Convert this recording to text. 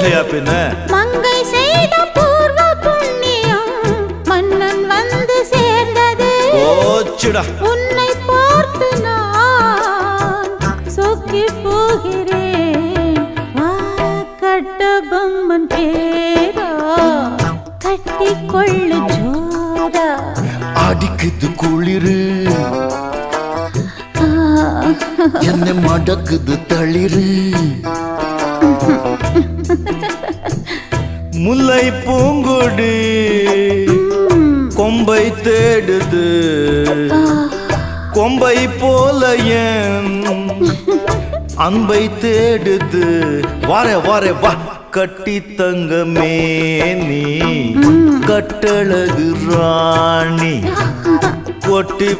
இல்லையா பின்ன? மங்கை செய்த பூர்வ புண்ணியம் மன்னன் வந்து சேர்ந்தது. ஓச்சுடா. உன்னை பார்த்து நான் சொக்கி போகிறேன். கட்டபொம்மன் பேரா கட்டிக்கொள்ளு ஜோரா. அடிக்குது குளிரு என்ன மடக்குது தளிரு. முல்லை பூங்குடி கொம்பை தேடுது. கொம்பை போல என் அன்பை தேடுது. வாரே வாரே வா கட்டி தங்கமே நீ கட்டழகு ராணி கொட்டி